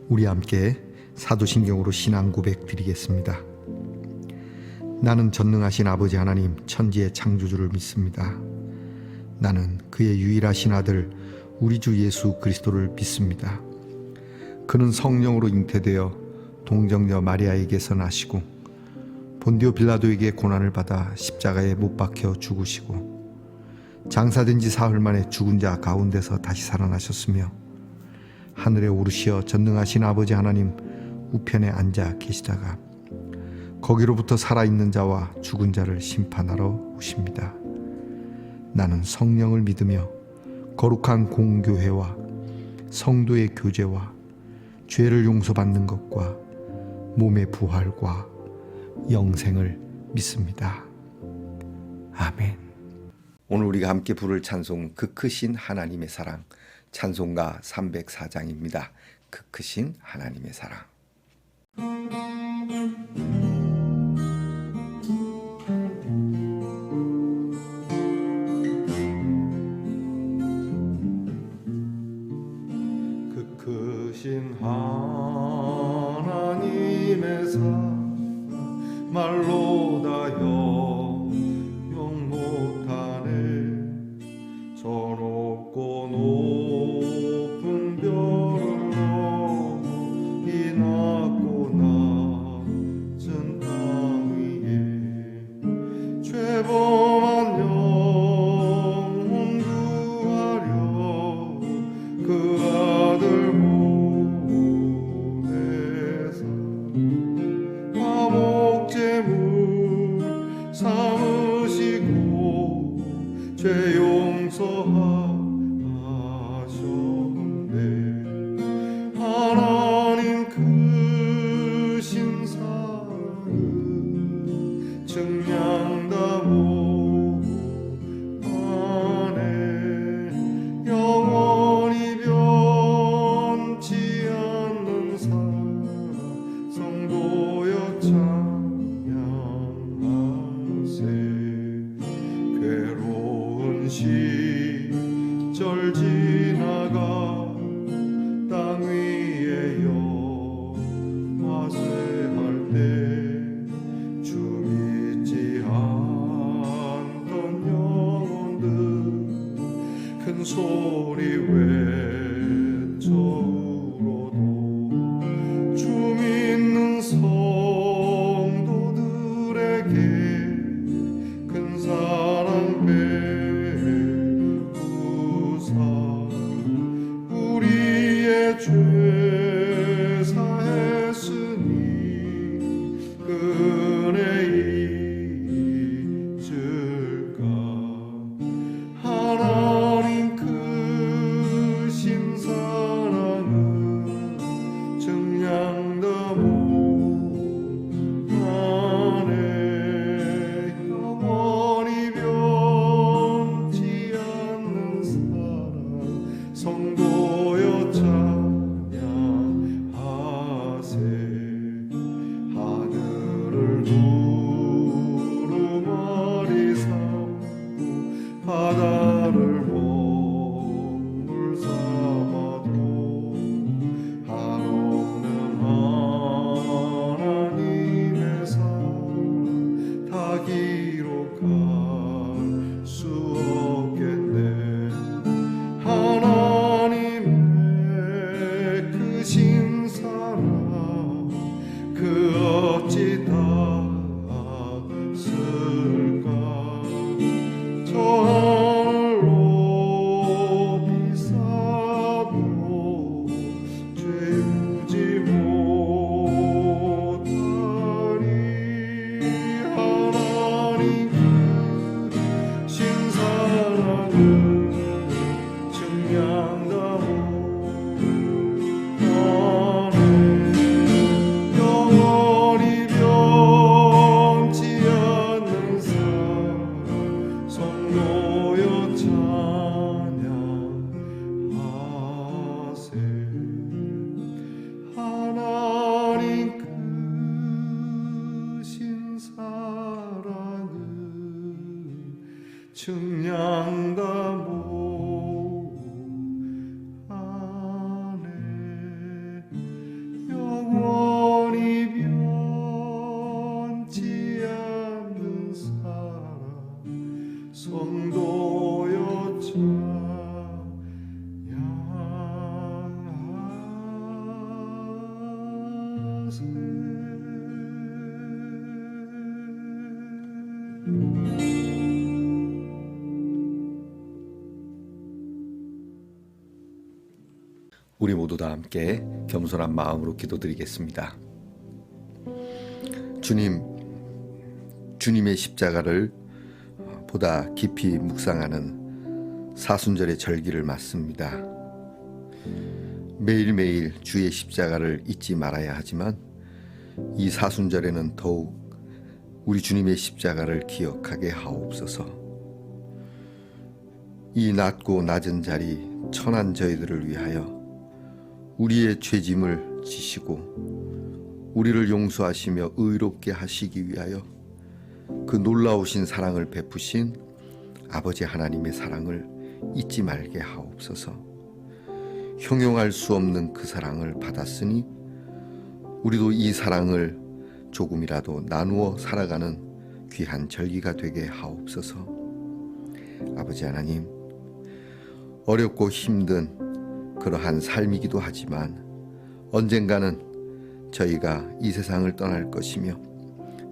우리 함께 사도신경으로 신앙 고백 드리겠습니다. 나는 전능하신 아버지 하나님 천지의 창조주를 믿습니다. 나는 그의 유일하신 아들 우리 주 예수 그리스도를 믿습니다. 그는 성령으로 잉태되어 동정녀 마리아에게서 나시고 본디오 빌라도에게 고난을 받아 십자가에 못 박혀 죽으시고 장사된 지 사흘 만에 죽은 자 가운데서 다시 살아나셨으며 하늘에 오르시어 전능하신 아버지 하나님 우편에 앉아 계시다가 거기로부터 살아있는 자와 죽은 자를 심판하러 오십니다. 나는 성령을 믿으며 거룩한 공교회와 성도의 교제와 죄를 용서받는 것과 몸의 부활과 영생을 믿습니다. 아멘. 오늘 우리가 함께 부를 찬송 그 크신 하나님의 사랑, 찬송가 304장입니다. 그 크신 하나님의 사랑. 그 크신 하나님의 사랑 말로 다 영영 못하네. 저 높고 높은 별을 넘어 이 낮고 낮은 땅 위에 죄범한 영혼 구하려 그 아들 보내사 화목제물 삼으시고 죄 용서하셨네. 하나님 크신 사랑은 증량다 못하네. 영원히 변치 않는 사랑 성도여 찬양하세. 괴로운 시절 지나가 땅 위에 영화쇠할 때 주 믿지 않던 영혼들 큰 소리 외쳐 울어도 주 믿는 성도들에게 큰 사랑 베푸사 우리의 죄 사했으니 그 은혜 잊을까. 하나님 크신 사랑은 증량다 못하네. 영원히 변치 않는 사랑 성도여 찬양하세. 하늘을 두루마리 삼고 바다를 몸을 삼아도 한없는 하나님의 사랑 다 기록할 수 없겠네. 하나님의 크신 사랑 그 어찌 닿았을까. 저 하늘로 비싸도 죄우지 못하리. 하나님 크신 사랑은 증량다 못하네. 영원히 변치 않는 사랑 성도여 찬양하세. 하나님 크신 사랑은 증량다 못하네. 우리 모두 다 함께 겸손한 마음으로 기도드리겠습니다. 주님의 십자가를 보다 깊이 묵상하는 사순절의 절기를 맞습니다. 매일매일 주의 십자가를 잊지 말아야 하지만 이 사순절에는 더욱 우리 주님의 십자가를 기억하게 하옵소서. 이 낮고 낮은 자리 천한 저희들을 위하여 우리의 죄짐을 지시고 우리를 용서하시며 의롭게 하시기 위하여 그 놀라우신 사랑을 베푸신 아버지 하나님의 사랑을 잊지 말게 하옵소서. 형용할 수 없는 그 사랑을 받았으니 우리도 이 사랑을 조금이라도 나누어 살아가는 귀한 절기가 되게 하옵소서. 아버지 하나님, 어렵고 힘든 그러한 삶이기도 하지만 언젠가는 저희가 이 세상을 떠날 것이며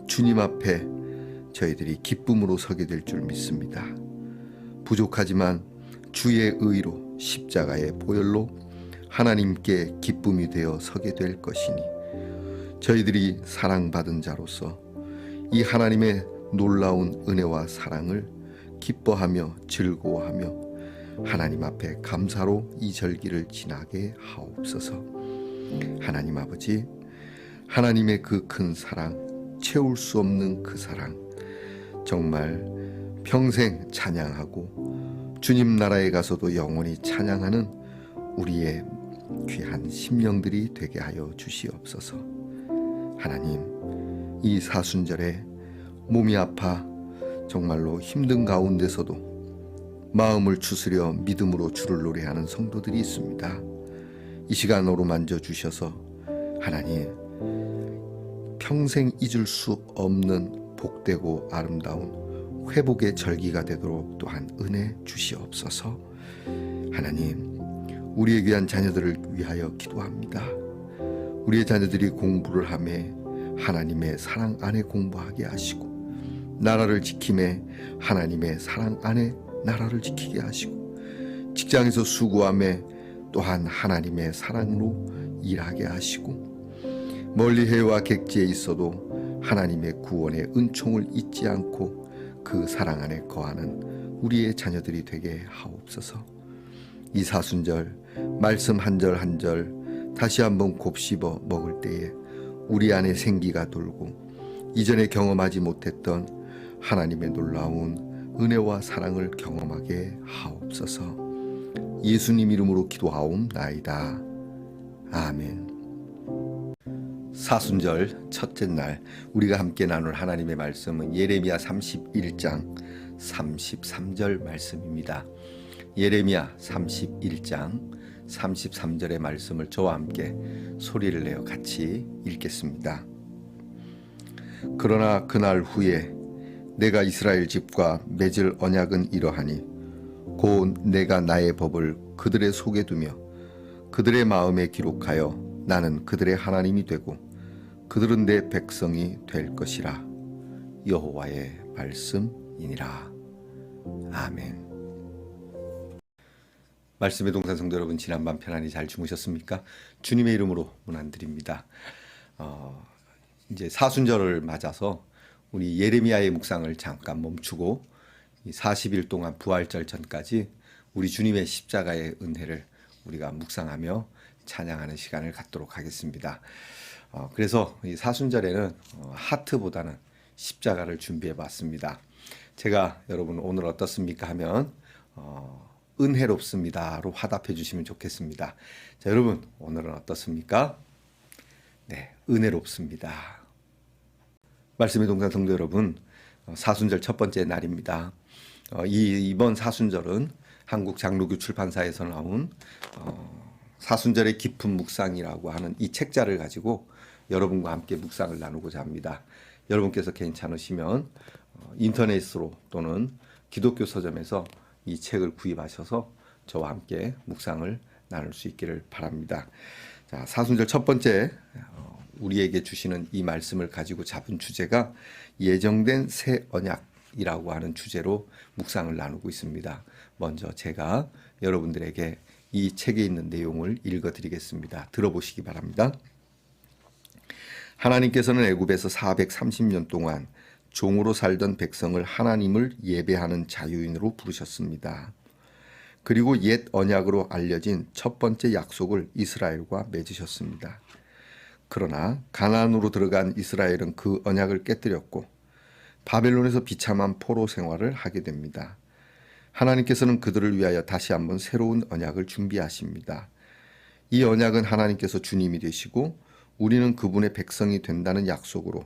주님 앞에 저희들이 기쁨으로 서게 될 줄 믿습니다. 부족하지만 주의 의로 십자가의 보혈로 하나님께 기쁨이 되어 서게 될 것이니 저희들이 사랑받은 자로서 이 하나님의 놀라운 은혜와 사랑을 기뻐하며 즐거워하며 하나님 앞에 감사로 이 절기를 지나게 하옵소서. 하나님 아버지, 하나님의 그 큰 사랑, 채울 수 없는 그 사랑, 정말 평생 찬양하고 주님 나라에 가서도 영원히 찬양하는 우리의 귀한 심령들이 되게 하여 주시옵소서. 하나님, 이 사순절에 몸이 아파 정말로 힘든 가운데서도 마음을 추스려 믿음으로 주를 노래하는 성도들이 있습니다. 이 시간 어루만져 주셔서 하나님, 평생 잊을 수 없는 복되고 아름다운 회복의 절기가 되도록 또한 은혜 주시옵소서. 하나님, 우리의 귀한 자녀들을 위하여 기도합니다. 우리의 자녀들이 공부를 하며 하나님의 사랑 안에 공부하게 하시고 나라를 지킴에 하나님의 사랑 안에 나라를 지키게 하시고 직장에서 수고하며 또한 하나님의 사랑으로 일하게 하시고 멀리 해와 객지에 있어도 하나님의 구원의 은총을 잊지 않고 그 사랑 안에 거하는 우리의 자녀들이 되게 하옵소서. 이 사순절 말씀 한 절 한 절 다시 한번 곱씹어 먹을 때에 우리 안에 생기가 돌고 이전에 경험하지 못했던 하나님의 놀라운 은혜와 사랑을 경험하게 하옵소서. 예수님 이름으로 기도하옵나이다. 아멘. 사순절 첫째 날 우리가 함께 나눌 하나님의 말씀은 예레미야 31장 33절 말씀입니다. 예레미야 31장 33절의 말씀을 저와 함께 소리를 내어 같이 읽겠습니다. 그러나 그날 후에 내가 이스라엘 집과 맺을 언약은 이러하니 곧 내가 나의 법을 그들의 속에 두며 그들의 마음에 기록하여 나는 그들의 하나님이 되고 그들은 내 백성이 될 것이라. 여호와의 말씀이니라. 아멘. 말씀의 동산 성도 여러분, 지난밤 편안히 잘 주무셨습니까? 주님의 이름으로 문안드립니다. 이제 사순절을 맞아서 우리 예레미야의 묵상을 잠깐 멈추고 40일 동안 부활절 전까지 우리 주님의 십자가의 은혜를 우리가 묵상하며 찬양하는 시간을 갖도록 하겠습니다. 그래서 이 사순절에는 하트보다는 십자가를 준비해 봤습니다. 제가 여러분 오늘 어떻습니까 하면 은혜롭습니다로 화답해 주시면 좋겠습니다. 자, 여러분 오늘은 어떻습니까? 네, 은혜롭습니다. 말씀의 동산 성도 여러분, 사순절 첫 번째 날입니다. 이번 사순절은 한국 장로교 출판사에서 나온 사순절의 깊은 묵상이라고 하는 이 책자를 가지고 여러분과 함께 묵상을 나누고자 합니다. 여러분께서 괜찮으시면 인터넷으로 또는 기독교 서점에서 이 책을 구입하셔서 저와 함께 묵상을 나눌 수 있기를 바랍니다. 자, 사순절 첫 번째 우리에게 주시는 이 말씀을 가지고 잡은 주제가 예정된 새 언약이라고 하는 주제로 묵상을 나누고 있습니다. 먼저 제가 여러분들에게 이 책에 있는 내용을 읽어드리겠습니다. 들어보시기 바랍니다. 하나님께서는 애굽에서 430년 동안 종으로 살던 백성을 하나님을 예배하는 자유인으로 부르셨습니다. 그리고 옛 언약으로 알려진 첫 번째 약속을 이스라엘과 맺으셨습니다. 그러나 가나안으로 들어간 이스라엘은 그 언약을 깨뜨렸고 바벨론에서 비참한 포로 생활을 하게 됩니다. 하나님께서는 그들을 위하여 다시 한번 새로운 언약을 준비하십니다. 이 언약은 하나님께서 주님이 되시고 우리는 그분의 백성이 된다는 약속으로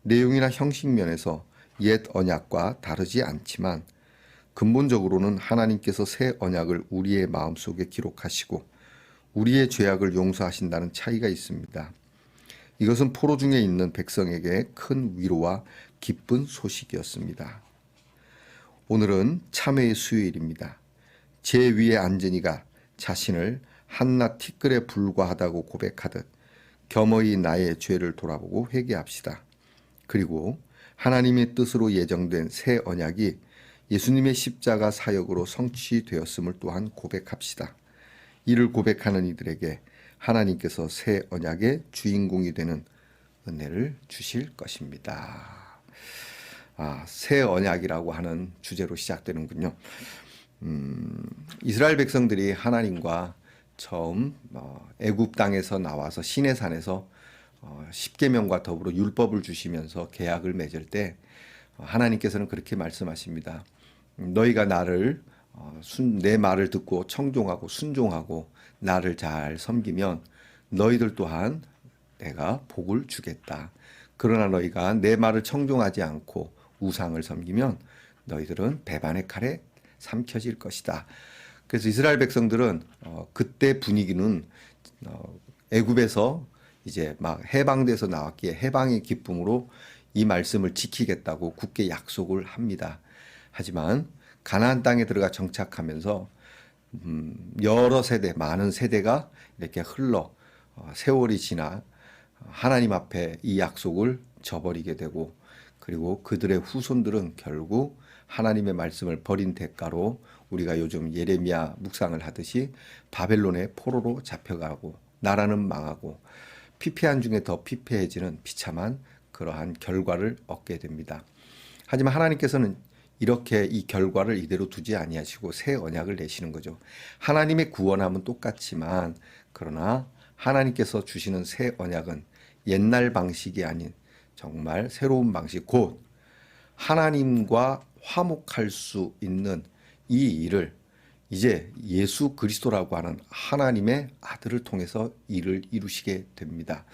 내용이나 형식 면에서 옛 언약과 다르지 않지만 근본적으로는 하나님께서 새 언약을 우리의 마음속에 기록하시고 우리의 죄악을 용서하신다는 차이가 있습니다. 이것은 포로 중에 있는 백성에게 큰 위로와 기쁜 소식이었습니다. 오늘은 참회의 수요일입니다. 제 위에 앉은 이가 자신을 한낱 티끌에 불과하다고 고백하듯 겸허히 나의 죄를 돌아보고 회개합시다. 그리고 하나님의 뜻으로 예정된 새 언약이 예수님의 십자가 사역으로 성취되었음을 또한 고백합시다. 이를 고백하는 이들에게 하나님께서 새 언약의 주인공이 되는 은혜를 주실 것입니다. 새 언약이라고 하는 주제로 시작되는군요. 이스라엘 백성들이 하나님과 처음 애굽 땅에서 나와서 시내산에서 십계명과 더불어 율법을 주시면서 계약을 맺을 때 하나님께서는 그렇게 말씀하십니다. 너희가 나를 내 말을 듣고 청종하고 순종하고 나를 잘 섬기면 너희들 또한 내가 복을 주겠다. 그러나 너희가 내 말을 청종하지 않고 우상을 섬기면 너희들은 배반의 칼에 삼켜질 것이다. 그래서 이스라엘 백성들은 그때 분위기는 애굽에서 이제 막 해방돼서 나왔기에 해방의 기쁨으로 이 말씀을 지키겠다고 굳게 약속을 합니다. 하지만 가나안 땅에 들어가 정착하면서 여러 세대, 많은 세대가 이렇게 흘러 세월이 지나 하나님 앞에 이 약속을 저버리게 되고 그리고 그들의 후손들은 결국 하나님의 말씀을 버린 대가로 우리가 요즘 예레미야 묵상을 하듯이 바벨론의 포로로 잡혀가고 나라는 망하고 피폐한 중에 더 피폐해지는 비참한 그러한 결과를 얻게 됩니다. 하지만 하나님께서는 이렇게 이 결과를 이대로 두지 아니하시고 새 언약을 내시는 거죠. 하나님의 구원함은 똑같지만 그러나 하나님께서 주시는 새 언약은 옛날 방식이 아닌 정말 새로운 방식, 곧 하나님과 화목할 수 있는 이 일을 이제 예수 그리스도라고 하는 하나님의 아들을 통해서 일을 이루시게 됩니다.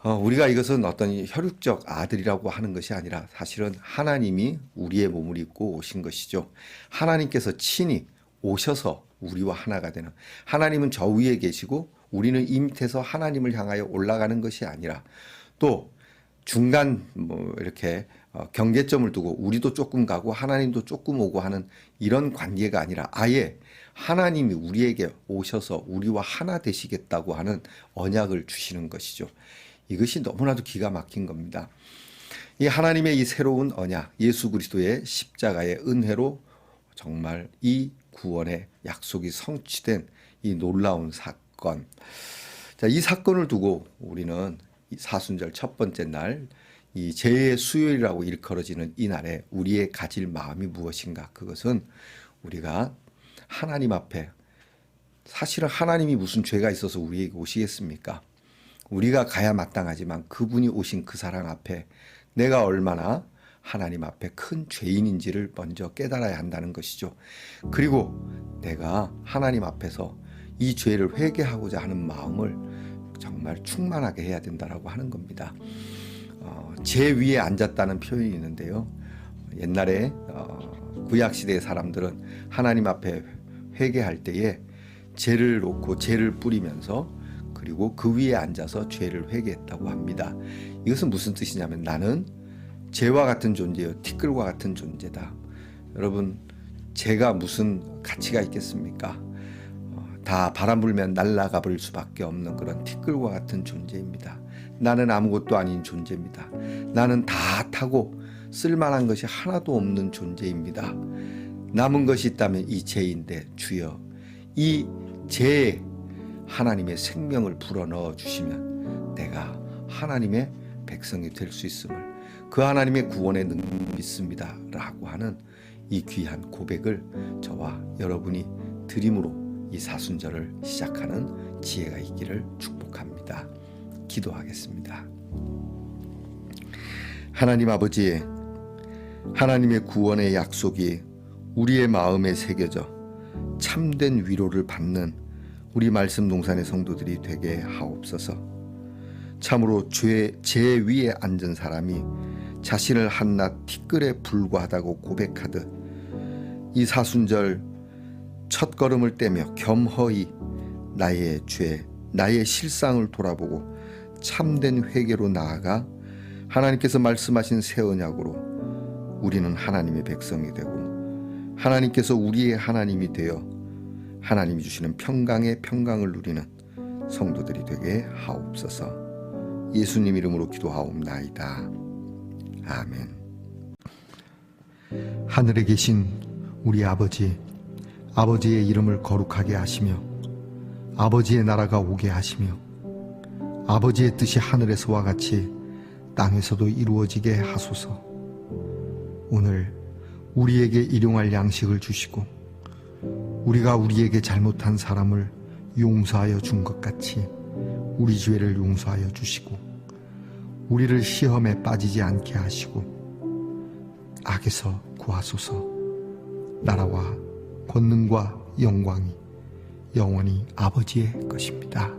우리가 이것은 어떤 혈육적 아들이라고 하는 것이 아니라 사실은 하나님이 우리의 몸을 입고 오신 것이죠. 하나님께서 친히 오셔서 우리와 하나가 되는, 하나님은 저 위에 계시고 우리는 이 밑에서 하나님을 향하여 올라가는 것이 아니라 또 중간 이렇게 경계점을 두고 우리도 조금 가고 하나님도 조금 오고 하는 이런 관계가 아니라 아예 하나님이 우리에게 오셔서 우리와 하나 되시겠다고 하는 언약을 주시는 것이죠. 이것이 너무나도 기가 막힌 겁니다. 이 하나님의 이 새로운 언약, 예수 그리스도의 십자가의 은혜로 정말 이 구원의 약속이 성취된 이 놀라운 사건. 자, 이 사건을 두고 우리는 사순절 첫 번째 날, 이 제의 수요일이라고 일컬어지는 이 날에 우리의 가질 마음이 무엇인가? 그것은 우리가 하나님 앞에, 사실은 하나님이 무슨 죄가 있어서 우리에게 오시겠습니까? 우리가 가야 마땅하지만 그분이 오신 그 사랑 앞에 내가 얼마나 하나님 앞에 큰 죄인인지를 먼저 깨달아야 한다는 것이죠. 그리고 내가 하나님 앞에서 이 죄를 회개하고자 하는 마음을 정말 충만하게 해야 된다라고 하는 겁니다. 제 위에 앉았다는 표현이 있는데요. 옛날에 구약시대의 사람들은 하나님 앞에 회개할 때에 죄를 놓고 죄를 뿌리면서 그리고 그 위에 앉아서 죄를 회개했다고 합니다. 이것은 무슨 뜻이냐면 나는 죄와 같은 존재요, 티끌과 같은 존재다. 여러분, 죄가 무슨 가치가 있겠습니까? 다 바람 불면 날아가 버릴 수밖에 없는 그런 티끌과 같은 존재입니다. 나는 아무것도 아닌 존재입니다. 나는 다 타고 쓸만한 것이 하나도 없는 존재입니다. 남은 것이 있다면 이 죄인데 주여 이 죄에 하나님의 생명을 불어넣어 주시면 내가 하나님의 백성이 될 수 있음을, 그 하나님의 구원의 능력을 믿습니다 라고 하는 이 귀한 고백을 저와 여러분이 드림으로 이 사순절을 시작하는 지혜가 있기를 축복합니다. 기도하겠습니다. 하나님 아버지, 하나님의 구원의 약속이 우리의 마음에 새겨져 참된 위로를 받는 우리 말씀 동산의 성도들이 되게 하옵소서. 참으로 죄 위에 앉은 사람이 자신을 한낱 티끌에 불과하다고 고백하듯 이 사순절 첫 걸음을 떼며 겸허히 나의 죄, 나의 실상을 돌아보고 참된 회개로 나아가 하나님께서 말씀하신 새 언약으로 우리는 하나님의 백성이 되고 하나님께서 우리의 하나님이 되어 하나님이 주시는 평강의 평강을 누리는 성도들이 되게 하옵소서. 예수님 이름으로 기도하옵나이다. 아멘. 하늘에 계신 우리 아버지, 아버지의 이름을 거룩하게 하시며 아버지의 나라가 오게 하시며 아버지의 뜻이 하늘에서와 같이 땅에서도 이루어지게 하소서. 오늘 우리에게 일용할 양식을 주시고 우리가 우리에게 잘못한 사람을 용서하여 준 것 같이 우리 죄를 용서하여 주시고 우리를 시험에 빠지지 않게 하시고 악에서 구하소서. 나라와 권능과 영광이 영원히 아버지의 것입니다.